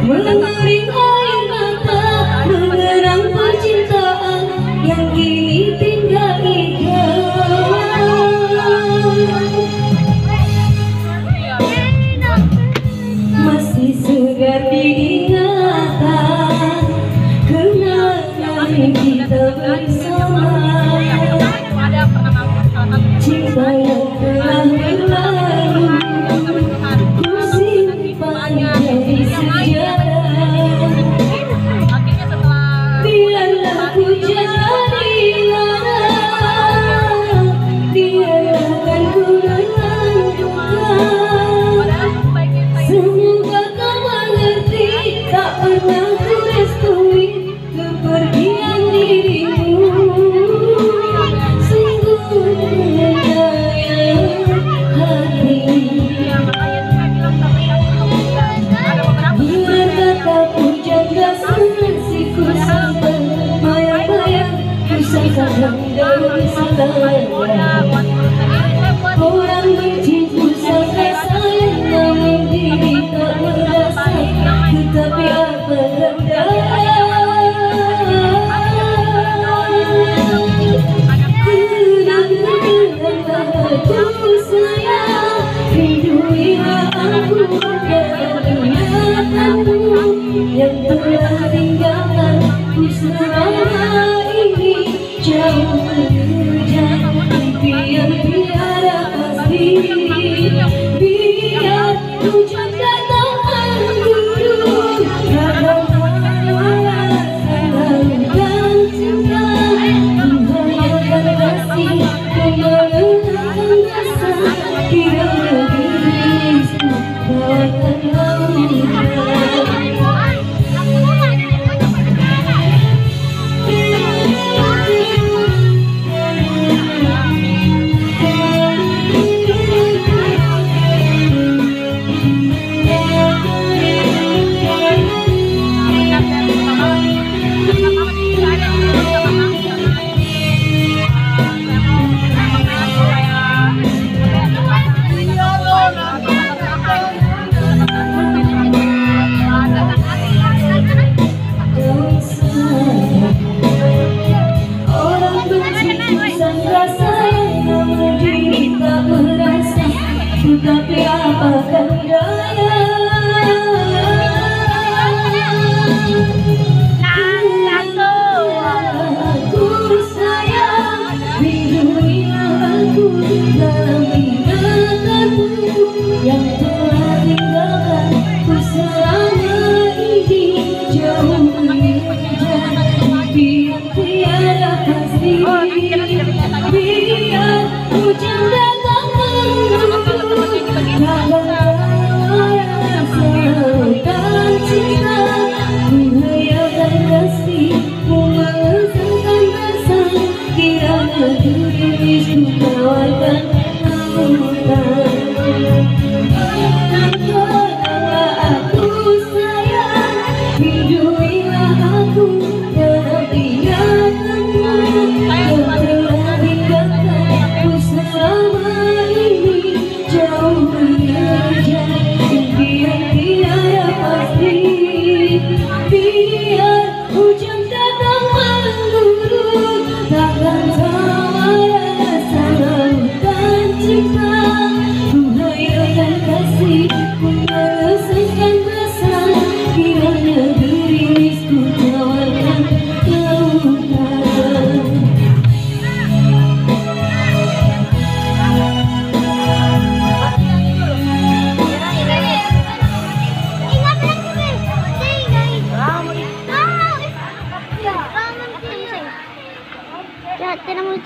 Mengering air mata, mengerang percintaan yang kini tinggal ikat. Masih segar diingatan kenangan kita bersama, cinta yang telah berlalu ku simpan jadi sejarah. Biarlah ku jadi lara, biarkan ku renungkan. Semoga kau mengerti, tak pernah ku restui kepergian dirimu. Sungguh menyayang hati, berkata ku jaga senasiku sampai bayang-bayang ku sangka dari selera. Orang benci ku sangka sayang, namun diri tak merasa, tetapi apa daya. Aku sayang, rinduilah aku dan ingatanmu yang telah tinggalkan ku selama ini. Jauh mengejar impian tiada pasti, biar hujan datang mengguyur ragam dan cinta. Menghayalkan kasih, mengenangkan rasa, kiranya dirimu bagaikan lautan. Tetapi apakah daya, aku sayang, rinduilah aku dalam ingatanmu yang telah tinggalkan ku selama ini. Jauh mengejar impian tiada pasti, biar hujan datang dan cinta. Menghayalkan kasih, mengesankan rasa, kiranya dirimu tawarkan lautan. Aku sayang, rinduilah aku dalam ingatanmu yang telah tinggalkan ku selama ini. Jauh mengejar impian tiada pasti, biar hujan datang mengguyur takkan sama rasa lautan cinta. Menghayalkan kasih, mengesankan rasa, kiranya dirimu tawarkan lautan. Tenemos